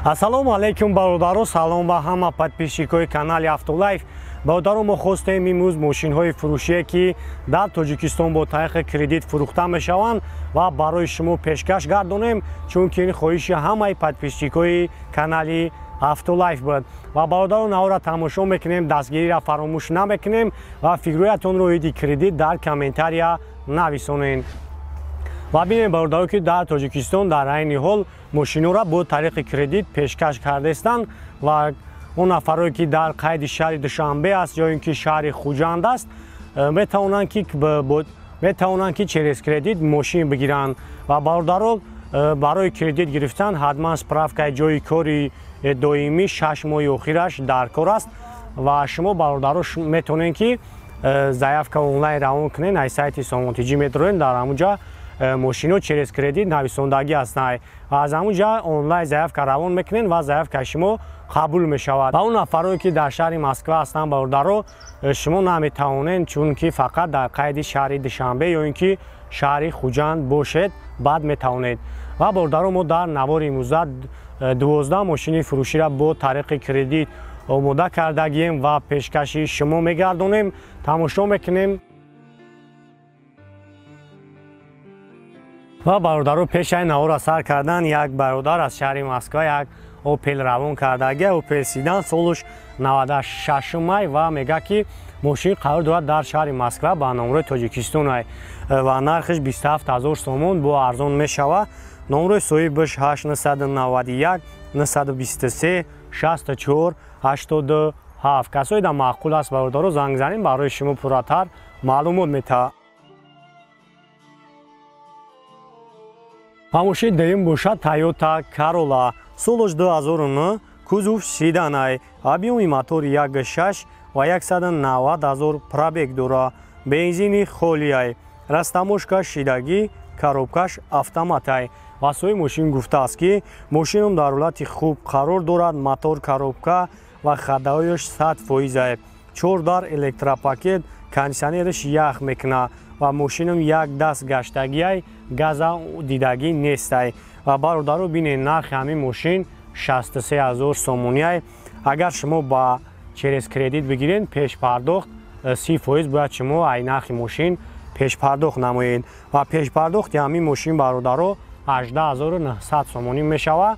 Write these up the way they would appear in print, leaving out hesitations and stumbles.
Ассалому алайкум бародаро, салом ба ҳама подписчикои канали Автолайф. Бародаро, мо хостем имрӯз мошинҳои фурӯшие ки дар Тоҷикистон бо тариқи кредит фурӯхта мешаванд ва барои шумо пешкаш гардонем, чунки ин хоҳиши ҳамаи подписчикои канали Автолайф буд. Ва бародаро, наора тамошо мекунем, дастгириро фаромӯш намекунем ва фикрҳоятонро оиди кредит дар комментария нависонед. ва бинем бародаро ки дар Тоҷикистон дар айни ҳол мошинҳоро бо тариқи кредит пешкаш кардастанд ва он нафарое ки дар қайди шаҳри Душанбе аст ё ин ки шаҳри Хуҷанд аст, метавонанд ки через кредит мошин бигиранд ва бародаро, барои кредит гирифтан ҳатман справкаи ҷои кори доимӣ 6 моҳи охираш дар кор аст ва шумо бародаро метавонед ки заявка онлайн равон кунед, аз сайти Соmonтиҷӣ метавонед дар ҳамунҷа мошино через кредит нависондагӣ ҳастанд. аз ҳамунҷа онлайн заявка равон мекунед ва заявкаи шумо қабул мешавад. ва он нафарое ки дар шаҳри Москва ҳастанд бародаро, шумо наметавонед, чунки фақат дар қайди шаҳри Душанбе ё ин ки шаҳри Хуҷанд бошед, баъд метавонед. ва бародаро, мо дар навори имрӯза 12 мошини фурӯширо бо тариқи кредит омода кардагием ва пешкаши шумо мегардонем. тамошо мекунем. ва бародаро, пешаи навора сар кардан як бародар аз шаҳри Москва як Opel равон кардагия, Opel Sedan, солуш 96 май ва мега ки мошин қарор дорад дар шаҳри Москва ба номрои Тоҷикистон ва нархиш 27 000 сомон бо арзон мешава. номрои соҳибаш 891 923 64 87. касои да маъқул аст бародаро, занг занем, барои шумо пурратар маълумот метавад. Мошини девум бошад Toyota Corolla, солуш 2009, кузов седан, объеми мотори 1.6 ва 190 000 пробег дора, бензини холӣ, растаможка шидагӣ, коробкаш автомат. васои мошин гуфтааст ки мошинам дар ҳолати хуб қарор дорад, мотор, коробка ва хадаҳояш 100%, 4 дар электропакет, кондисионераш ях мекунад ва мошинам як даст гаштагӣ, газа дидагӣ нест. ва бародаро, бинед нархи ҳамин мошин 63 000 сомонӣ. агар шумо ба через кредит бигиред, пешпардохт 30% бояд шумо ай нархи мошин пешпардохт намоед ва пешпардохти ҳамин мошин бародаро 18 900 сомонӣ мешавад.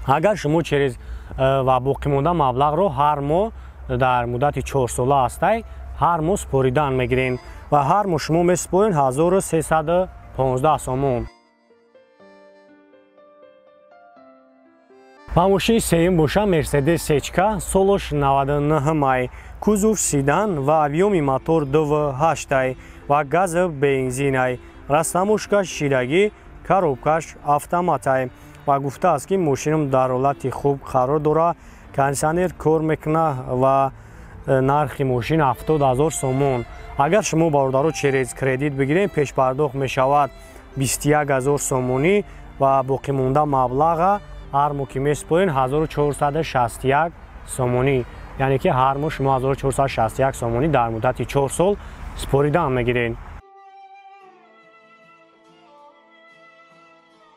агар шумо через ва боқимонда маблағро ҳар моҳ дар муддати 4 сола ҳастай, ҳар моҳ споридан мегиред ва ҳар моҳ шумо меспоред 1315 сомон. ва мошини сеюм боша Mercedes Сечка, солуш 99 май, кузов седан ва объеми мотор 2.8 ва газа бензин, растаможка шидагӣ, коробкаш автомат. ва гуфтааст ки мошинам дар ҳолати хуб қарор дорад, кондисионер кор мекунад ва нархи мошин 70 000 сомон. агар шумо бародаро через кредит бигиред, пешпардохт мешавад 21 000 сомонӣ ва боқимонда маблаға ҳар моҳ ки меспоред 1461 сомонӣ, яъне ки ҳар моҳ шумо 1461 сомонӣ дар муддати 4 сол споридан мегиред.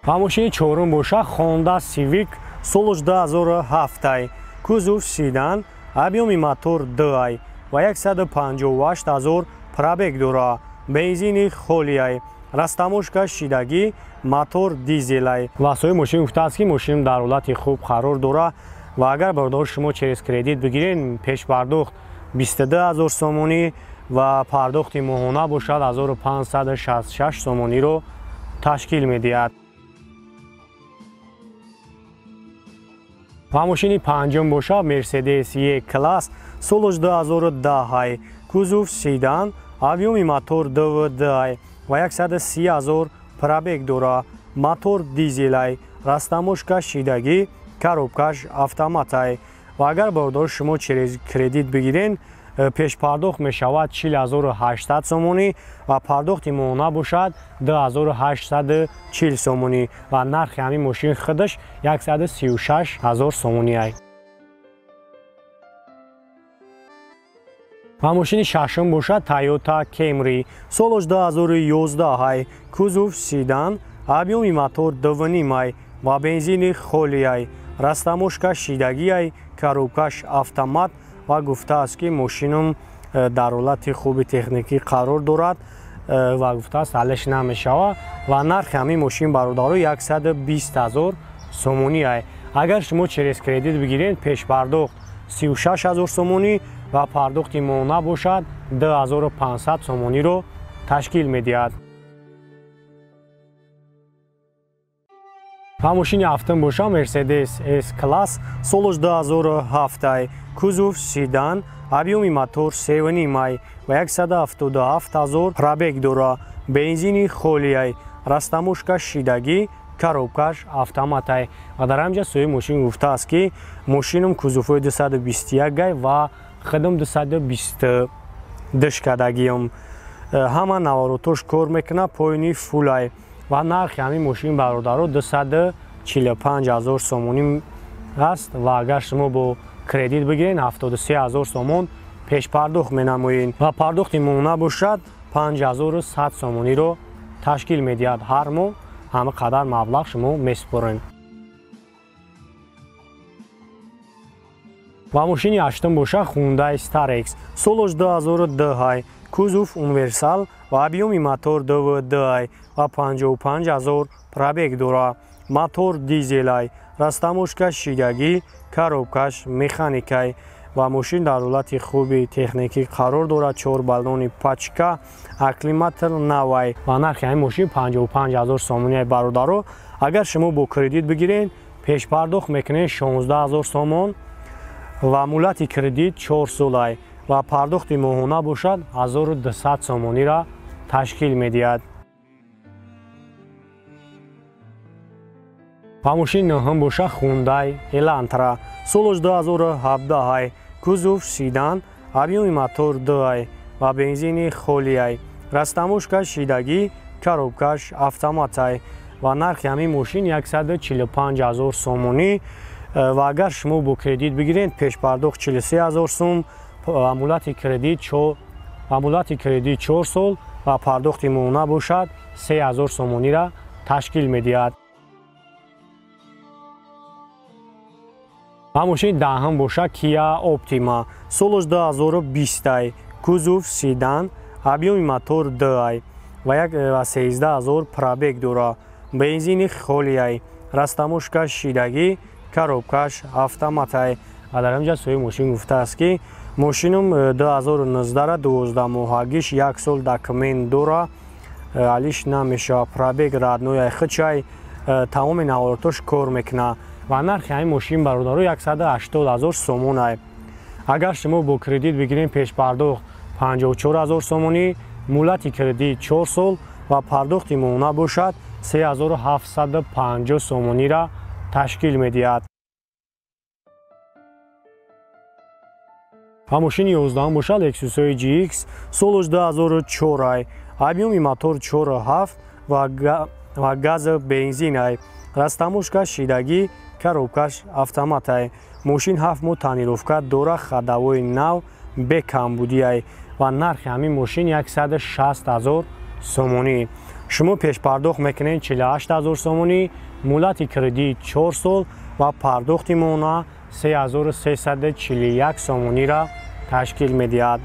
ва мошини чорум боша Honda Civic, солуш 2007, кузов седан, объеми мотор 2 ва 158 000 пробег дора, бензини холӣ, растаможка шидагӣ, мотор дизел. васои мошин гуфтааст ки мошинам дар ҳолати хуб қарор дорад ва агар бародаро шумо через кредит бигиред, пешпардохт 22 000 сомонӣ ва пардохти моҳона бошад 1566 сомониро ташкил медиҳад. ва мошини панҷум боша Mercedes E-Class, солуш 2010, кузов седан, объеми мотор 2.2 ва 130 000 пробег дора, мотор дизел, растаможка шидагӣ, коробкаш автомат. ва агар бародаро шумо через кредит бигиред, пешпардохт мешавад 40 800 сомонӣ ва пардохти моҳона бошад 2840 сомонӣ ва нархи ҳамин мошин худаш 136 000 сомонӣ. ва мошини шашум бошад Toyota Camry, солуш 2011, кузов седан, объеми мотор 2.5 ва бензини холӣ, растамошка шидагии коробкаш автомат ва гуфтааст ки мошинам дар ҳолати хуби техникӣ қарор дорад ва гуфтааст ҳаллаш намешава ва нархи ҳамин мошин бародаро 120 000 сомонӣ ай. агар шумо через кредит бигиред пешпардохт 36 000 сомонӣ ва пардохти моҳона бошад 2500 сомониро ташкил медиҳад. ва мошини ҳафтум боша Mercedes S-Class солаш 2007 кузов седан объеми мотор 3.5 ва 177 000 пробег дора, бензини холия, растамошка шидагӣ, коробкаш автомат. ва дар ҳамҷа соҳиби мошин гуфтааст ки мошинам кузовҳои 221 гай ва хидам 222 кадагиам. ҳама наворотош кор мекунад, поини фулай ва нархи ҳамин мошин бародаро 245 000 сомонӣ аст ва агар шумо бо кредит бигиред 73 000 сомон пешпардохт менамоед ва пардохти моҳона бошад 5100 сомониро ташкил медиҳад. ҳар моҳ ҳама қадар маблағ шумо месупоред. ва мошини ҳаштум боша Hyundai Starex солаш 2010 кузов универсал ва объеми мотор DVD ва 55 000 пробег дора, мотор дизел, растамошка шидагӣ, коробкаш механикай ва мошин дар ҳолати хуби техникӣ қарор дорад, 4 балони пачка, акклиматор навай ва нархи ҳамин мошин 55 000 сомонӣ бародаро. агар шумо бо кредит бигиред пешпардохт мекунед 16 000 сомон ва муддати кредит 4 сол ва пардохти моҳона бошад 1200 сомонира ташкил медиҳад. ва мошини ноҳум боша Hyundai Elantra солаш 2017 кузов седан, объеми мотор 2 ва бензини холия, растамошка шидагӣ, коробкаш автомат ва нархи ҳамин мошин 145 000 сомонӣ ва агар шумо бо кредит бигиред пешпардохт 43 000 сом ва муддати кредит 4 сол ва пардохти моҳона бошад 3000 сомонира ташкил медиҳад. ва мошини даҳум боша Kia Optima солаш 2020 кузов седан, объеми мотор 2 ва 13 000 пробег дора, бензини холия, растамошка шидагӣ, коробкаш автомат ва дар ҳамҷа соҳиби мошин гуфтааст ки мошинам 2019 12 моҳагиш 1 сол документ дора, алиш намешава, пробег радноя хичай, тамоми наворотош кор мекунад ва нархи ҳамин мошин бародаро 180 000 сомон. агар шумо бо кредит бигиред пешпардохт 54 000 сомонӣ, муддати кредит 4 сол ва пардохти моҳона бошад 3750 сомонира ташкил медиҳад. ва мошини 11 боша Lexus GX солаш 2004 объеми мотор 4.7 ва газ бензин, растамошка шидагӣ, коробкаш автомат мошин 7 моҳ танировка дора, хадавои нав бе камбудӣ ва нархи ҳамин мошин 160 000 сомонӣ. шумо пешпардохт мекунед 48 000 сомонӣ, муддати кредит 4 сол ва пардохти моҳона 3341 сомонира ташкил медиҳад.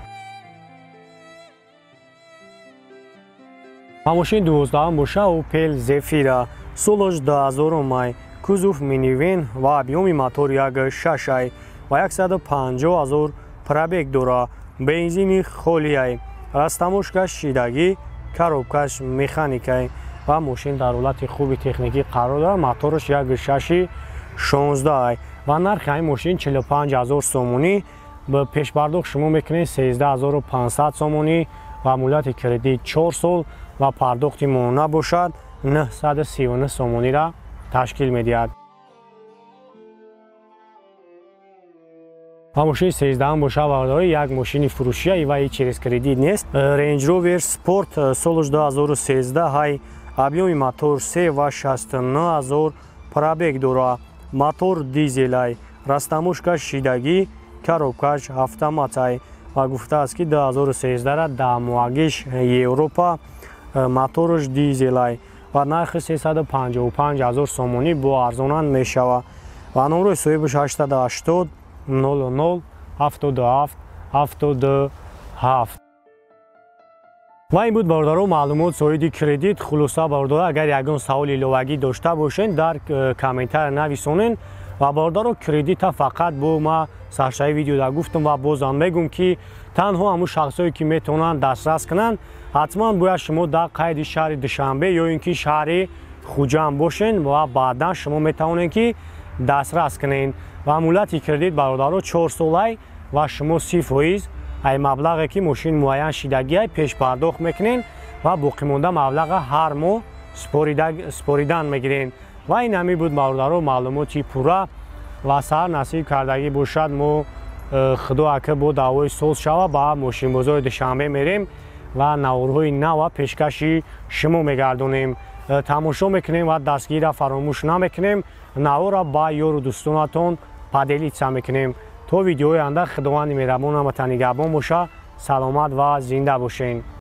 ва мошини 12 боша Opel Zafira солаш 2000 кузов минивен ва объеми мотор 1.6 ва 150 000 пробег дора, бензини холия, растамошка шидагӣ, коробкаш механикай ва мошин дар ҳолати хуби техникӣ қарор дорад, мотораш 1.6 16 ва нархи ҳамин мошин 45 000 сомонӣ, ба пешпардохт шумо мекунед 13500 сомонӣ ва муддати кредит 4 сол ва пардохти моҳона бошад 939 сомонира ташкил медиҳад. ва мошини 13 боша бародаро як мошини фурӯшия ва через кредит нест. Range Rover Sport солаш 2013 объеми мотор 3 ва 69 000 пробег дора, мотор дизел, растамошка шидагӣ, коробкаш автомат ва гуфтааст ки 2013 10 моҳагиш Европа, мотораш дизел ва нархи 355 000 сомонӣ бо арзонанд мешава ва номрои соҳибаш 880 00 77 77. ва ин буд бародаро маълумот соиди кредит. хулоса бародаро агар ягон саволи иловагӣ дошта бошед дар комментар нависонед. ва бародаро кредита фақат бо ма саршаи видеода гуфтам ва бозам мегум ки танҳо ҳамун шахсое ки метавонанд дастрас кунанд ҳатман бояд шумо дар қайди шаҳри душанбе ё ин ки шаҳри хуҷанд бошед ва баъдан шумо метавонед ки дастрас кунед. ва муддати кредит бародаро 4 солай ва шумо 30% ай маблағе ки мошин муайян шидагиай пеш пардохт мекунед ва боқимонда маблаға ҳар моҳ споридан мегиред. ва ин ҳамин буд бародаро маълумоти пурра ва сар насиб кардагӣ бошад мо худо ака бо давои сол шава ба мошинбозори душанбе мерем ва наворҳои нава пешкаши шумо мегардонем. тамошо мекунем ва дастгирра фаромӯш намекунем. навора ба ёру дӯстонатон паделица мекунем. то видеои анда худованди меҳрабон ҳаматан нигаҳбон боша. саломат ва зинда бошед.